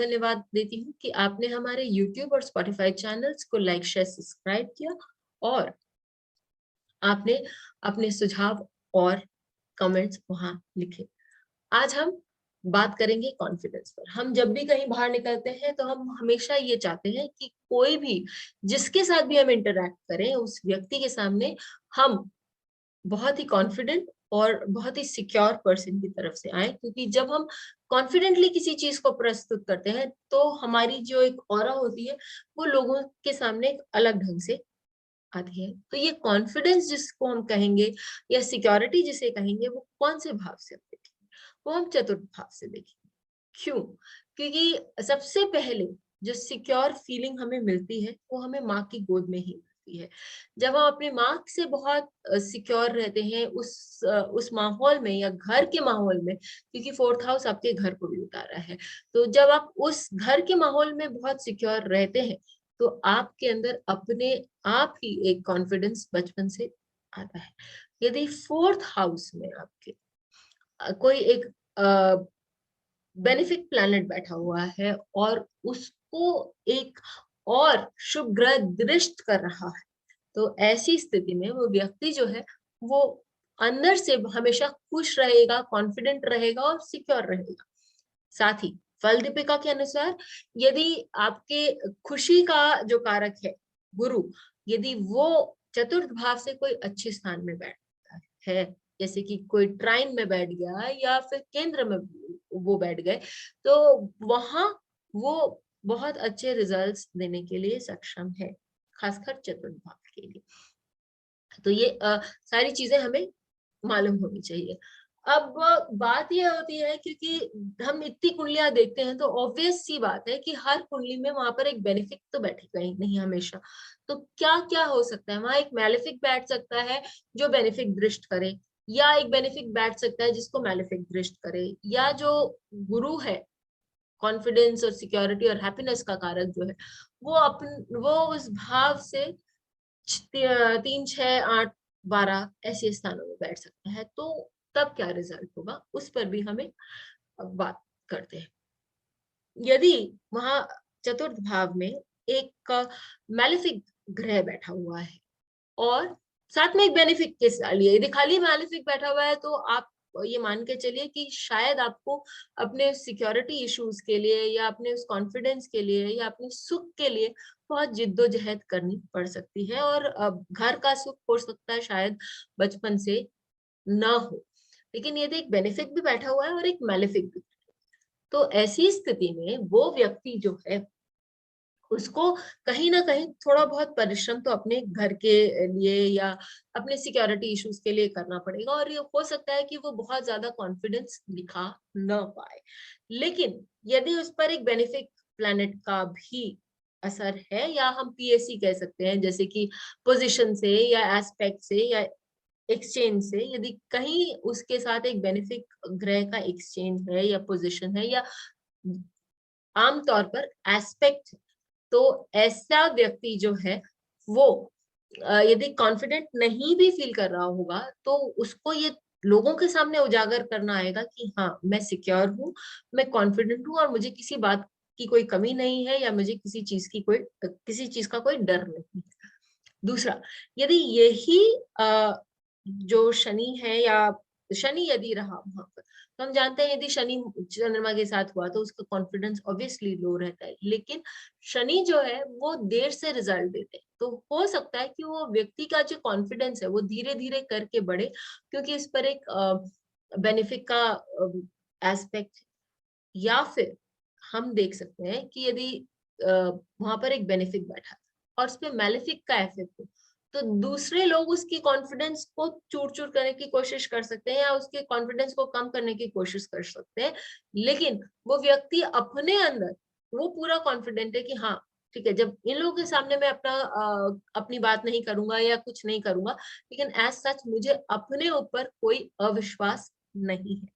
धन्यवाद देती हूँ कि आपने हमारे YouTube और Spotify चैनल्स को लाइक, शेयर, सब्सक्राइब किया और आपने अपने सुझाव और कमेंट्स वहां लिखे। आज हम बात करेंगे कॉन्फिडेंस पर। हम जब भी कहीं बाहर निकलते हैं तो हम हमेशा ये चाहते हैं कि कोई भी जिसके साथ भी हम इंटरैक्ट करें उस व्यक्ति के सामने हम बहुत ही कॉन्फिडेंट और बहुत ही सिक्योर पर्सन की तरफ से आए, क्योंकि जब हम कॉन्फिडेंटली किसी चीज को प्रस्तुत करते हैं तो हमारी जो एक ऑरा होती है वो लोगों के सामने एक अलग ढंग से आती है। तो ये कॉन्फिडेंस जिसको हम कहेंगे या सिक्योरिटी जिसे कहेंगे वो कौन से भाव से हम देखेंगे? वो हम चतुर्थ भाव से देखेंगे। क्यों? क्योंकि सबसे पहले जो सिक्योर फीलिंग हमें मिलती है वो हमें माँ की गोद में ही मिलती है। जब हम अपने माँ से बहुत सिक्योर रहते हैं उस माहौल में या घर के माहौल में, क्योंकि फोर्थ हाउस आपके घर को भी उतारा है, तो जब आप उस घर के माहौल में बहुत सिक्योर रहते हैं तो आपके अंदर अपने आप ही एक कॉन्फिडेंस बचपन से आता है। यदि फोर्थ हाउस में आपके कोई एक बेनिफिक प्लैनेट बैठा हुआ है और उसको एक और शुभ ग्रह दृष्ट कर रहा है, तो ऐसी स्थिति में वो व्यक्ति जो है वो अंदर से हमेशा खुश रहेगा, कॉन्फिडेंट रहेगा और सिक्योर रहेगा। साथ ही फल दीपिका के अनुसार यदि आपके खुशी का जो कारक है गुरु, यदि वो चतुर्थ भाव से कोई अच्छे स्थान में बैठता है, जैसे कि कोई ट्राइन में बैठ गया या फिर केंद्र में वो बैठ गए, तो वहां वो बहुत अच्छे रिजल्ट्स देने के लिए सक्षम है, खासकर चतुर्थ भाव के लिए। तो ये सारी चीजें हमें मालूम होनी चाहिए। अब बात ये होती है, क्योंकि हम इतनी कुंडलियां देखते हैं तो ऑब्वियस सी बात है कि हर कुंडली में वहां पर एक बेनिफिक तो बैठेगा ही नहीं हमेशा। तो क्या क्या हो सकता है? वहां एक मैलेफिक बैठ सकता है जो बेनिफिक दृष्ट करे, या एक बेनिफिक बैठ सकता है जिसको मैलेफिक दृष्ट करे, या जो गुरु है कॉन्फिडेंस और सिक्योरिटी और हैप्पीनेस का कारक जो है वो उस भाव से 3, 6, 8, 12 ऐसे स्थानों में बैठ सकता है। तो तब क्या रिजल्ट होगा उस पर भी हमें अब बात करते हैं। यदि वहां चतुर्थ भाव में एक मैलेफिक ग्रह बैठा हुआ है और साथ में एक बेनिफिक के लिए, यदि खाली मैलेफिक बैठा हुआ है तो आप ये मान के चलिए कि शायद आपको अपने सिक्योरिटी इश्यूज के लिए या अपने उस कॉन्फिडेंस के लिए या अपने सुख के लिए बहुत जिद्दोजहद करनी पड़ सकती है, और घर का सुख हो सकता है शायद बचपन से ना हो। लेकिन यदि एक बेनिफिक भी बैठा हुआ है और एक मैलेफिक भी, तो ऐसी स्थिति में वो व्यक्ति जो है उसको कहीं ना कहीं थोड़ा बहुत परिश्रम तो अपने घर के लिए या अपने सिक्योरिटी इश्यूज के लिए करना पड़ेगा, और ये हो सकता है कि वो बहुत ज्यादा कॉन्फिडेंस दिखा न पाए। लेकिन यदि उस पर एक बेनिफिक प्लैनेट का भी असर है, या हम पीएससी कह सकते हैं, जैसे कि पोजीशन से या एस्पेक्ट से या एक्सचेंज से, यदि कहीं उसके साथ एक बेनिफिक ग्रह का एक्सचेंज है या पोजीशन है या आमतौर पर एस्पेक्ट, तो ऐसा व्यक्ति जो है वो यदि कॉन्फिडेंट नहीं भी फील कर रहा होगा तो उसको ये लोगों के सामने उजागर करना आएगा कि हाँ मैं सिक्योर हूँ, मैं कॉन्फिडेंट हूँ और मुझे किसी बात की कोई कमी नहीं है, या मुझे किसी चीज का कोई डर नहीं है। दूसरा, यदि यही जो शनि है या शनि यदि रहा वहां पर, तो हम जानते हैं यदि शनि चंद्रमा के साथ हुआ तो उसका कॉन्फिडेंस ऑब्वियसली लो रहता है। लेकिन शनि जो है वो देर से रिजल्ट देते हैं, तो हो सकता है कि वो व्यक्ति का जो कॉन्फिडेंस है वो धीरे धीरे करके बढ़े, क्योंकि इस पर एक बेनिफिट का एस्पेक्ट। या फिर हम देख सकते हैं कि यदि वहां पर एक बेनिफिक बैठा और उस पर मैलेफिक का इफेक्ट हो, तो दूसरे लोग उसकी कॉन्फिडेंस को चूर चूर करने की कोशिश कर सकते हैं या उसके कॉन्फिडेंस को कम करने की कोशिश कर सकते हैं। लेकिन वो व्यक्ति अपने अंदर वो पूरा कॉन्फिडेंट है कि हाँ ठीक है, जब इन लोगों के सामने मैं अपनी बात नहीं करूंगा या कुछ नहीं करूंगा, लेकिन एज सच मुझे अपने ऊपर कोई अविश्वास नहीं है।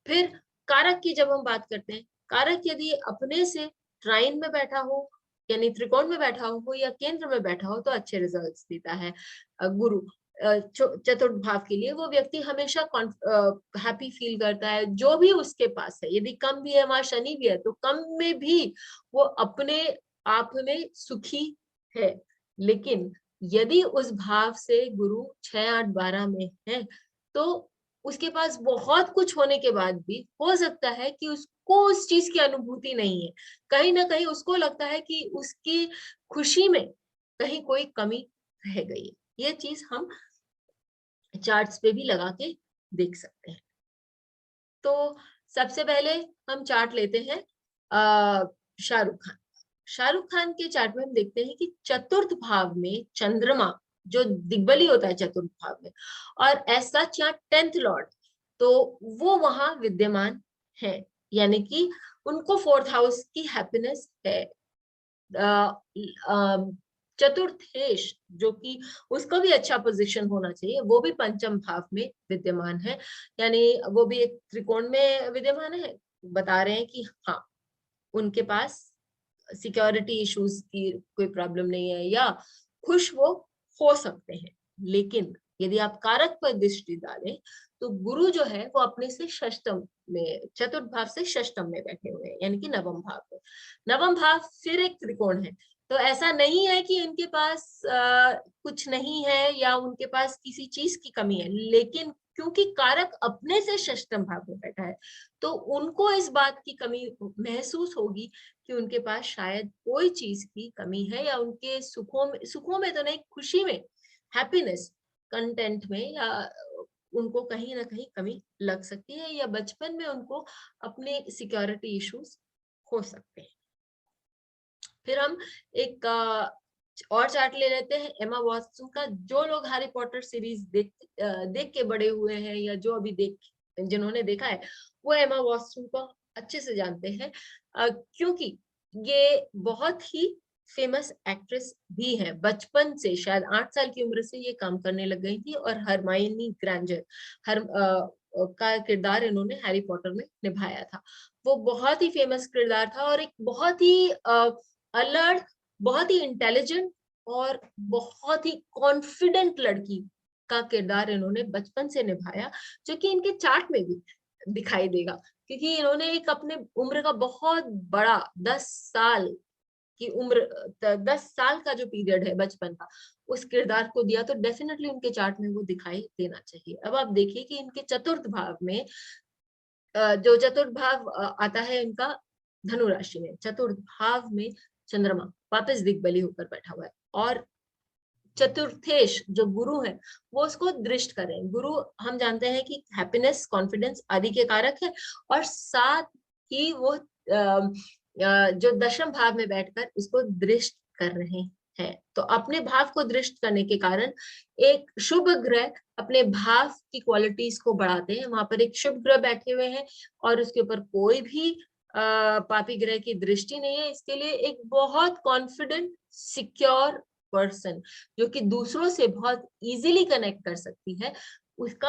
फिर कारक की जब हम बात करते हैं, कारक यदि अपने से ट्राइन में बैठा हो यानी त्रिकोण में बैठा हो या केंद्र में बैठा हो तो अच्छे रिजल्ट्स देता है। गुरु चतुर्थ भाव के लिए वो व्यक्ति हमेशा हैप्पी फील करता है जो भी उसके पास है। यदि कम भी है, वहां शनि भी है, तो कम में भी वो अपने आप में सुखी है। लेकिन यदि उस भाव से गुरु 6, 8, 12 में है, तो उसके पास बहुत कुछ होने के बाद भी हो सकता है कि उसको उस चीज की अनुभूति नहीं है। कहीं ना कहीं उसको लगता है कि उसकी खुशी में कहीं कोई कमी रह गई है। ये चीज हम चार्ट्स पे भी लगा के देख सकते हैं। तो सबसे पहले हम चार्ट लेते हैं शाहरुख खान। शाहरुख खान के चार्ट में हम देखते हैं कि चतुर्थ भाव में चंद्रमा जो दिग्बली होता है चतुर्थ भाव में, और ऐसा यहाँ 10th लॉर्ड, तो वो वहां विद्यमान है, यानी कि उनको 4th हाउस की हैप्पीनेस है। चतुर्थेश जो कि उसको भी अच्छा पोजीशन होना चाहिए, वो भी पंचम भाव में विद्यमान है, यानी वो भी एक त्रिकोण में विद्यमान है। बता रहे हैं कि हाँ, उनके पास सिक्योरिटी इश्यूज की कोई प्रॉब्लम नहीं है, या खुश वो हो सकते हैं। लेकिन यदि आप कारक पर दृष्टि डालें, तो गुरु जो है वो अपने से षष्टम में, चतुर्थ भाव से षष्टम में बैठे हुए हैं, यानी कि नवम भाव में। नवम भाव फिर एक त्रिकोण है, तो ऐसा नहीं है कि इनके पास कुछ नहीं है या उनके पास किसी चीज की कमी है, लेकिन क्योंकि कारक अपने से षष्टम भाव में बैठा है, तो उनको इस बात की कमी महसूस होगी कि उनके पास शायद कोई चीज की कमी है, या उनके सुखों में तो नहीं, खुशी में, हैप्पीनेस, कंटेंट में, या उनको कहीं ना कहीं कमी लग सकती है, या बचपन में उनको अपने सिक्योरिटी इश्यूज हो सकते हैं। फिर हम एक और चार्ट ले लेते हैं एमा वॉटसन का। जो लोग हैरी पॉटर सीरीज देख के बड़े हुए हैं, या जो अभी जिन्होंने देखा है, वो एमा वॉटसन को अच्छे से जानते हैं, क्योंकि ये बहुत ही फेमस एक्ट्रेस भी है। बचपन से, शायद 8 साल की उम्र से ये काम करने लग गई थी, और हरमाइनी ग्रैंजर का किरदार इन्होंने हैरी पॉटर में निभाया था। वो बहुत ही फेमस किरदार था, और एक बहुत ही अलर्ट, बहुत ही इंटेलिजेंट और बहुत ही कॉन्फिडेंट लड़की का किरदार इन्होंने बचपन से निभाया, जो कि इनके चार्ट में भी दिखाई देगा, क्योंकि इन्होंने एक अपने उम्र का बहुत बड़ा 10 साल की उम्र, 10 साल का जो पीरियड है बचपन का, उस किरदार को दिया, तो डेफिनेटली उनके चार्ट में वो दिखाई देना चाहिए। अब आप देखिए कि इनके चतुर्थ भाव में, जो चतुर्थ भाव आता है इनका धनु राशि में, चतुर्थ भाव में चंद्रमा वापस दिग्बली होकर बैठा हुआ है, और चतुर्थेश जो गुरु है वो उसको दृष्ट करें। गुरु हम जानते हैं कि हैप्पीनेस, कॉन्फिडेंस आदि के कारक है, और साथ ही वो जो दशम भाव में बैठकर इसको दृष्ट कर रहे हैं। तो अपने भाव को दृष्ट करने के कारण एक शुभ ग्रह अपने भाव की क्वालिटीज को बढ़ाते हैं। वहां पर एक शुभ ग्रह बैठे हुए हैं, और उसके ऊपर कोई भी पापी ग्रह की दृष्टि नहीं है। इसके लिए एक बहुत कॉन्फिडेंट, सिक्योर पर्सन, जो कि दूसरों से बहुत इजीली कनेक्ट कर सकती है, उसका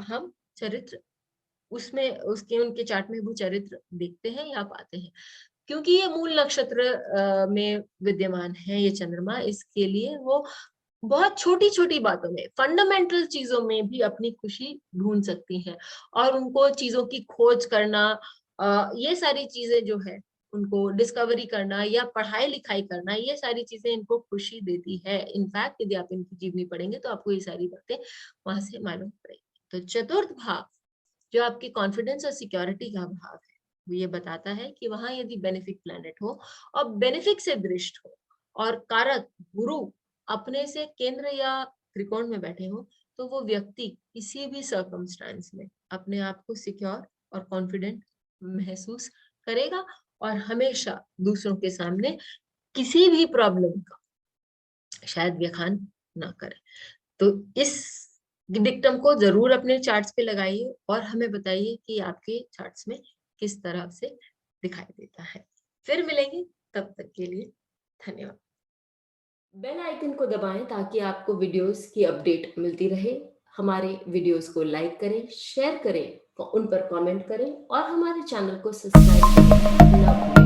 हम चरित्र उसमें, उसके उनके चार्ट में वो चरित्र देखते हैं या पाते हैं। क्योंकि ये मूल नक्षत्र में विद्यमान है ये चंद्रमा, इसके लिए वो बहुत छोटी छोटी बातों में, फंडामेंटल चीजों में भी अपनी खुशी ढूंढ सकती हैं, और उनको चीजों की खोज करना, ये सारी चीजें जो है उनको डिस्कवरी करना या पढ़ाई लिखाई करना, ये सारी चीजें इनको खुशी देती है। इनफैक्ट यदि आप इनकी जीवनी पढ़ेंगे तो आपको ये सारी बातें वहां से मालूम पड़ेगी। तो चतुर्थ भाव जो आपकी कॉन्फिडेंस और सिक्योरिटी का भाव है, वो ये बताता है कि वहां यदि बेनिफिक प्लैनेट हो और बेनिफिक से दृष्ट हो, और कारक गुरु अपने से केंद्र या त्रिकोण में बैठे हो, तो वो व्यक्ति किसी भी सर्कमस्टांस में अपने आप को सिक्योर और कॉन्फिडेंट महसूस करेगा, और हमेशा दूसरों के सामने किसी भी प्रॉब्लम का शायद व्याख्यान ना करे। तो इस डिक्टम को जरूर अपने चार्ट्स पे लगाइए, और हमें बताइए कि आपके चार्ट्स में किस तरह से दिखाई देता है। फिर मिलेंगे, तब तक के लिए धन्यवाद। बेल आइकन को दबाएं ताकि आपको वीडियोस की अपडेट मिलती रहे। हमारे वीडियोस को लाइक करें, शेयर करें, उन पर कमेंट करें, और हमारे चैनल को सब्सक्राइब करना ना भूलें।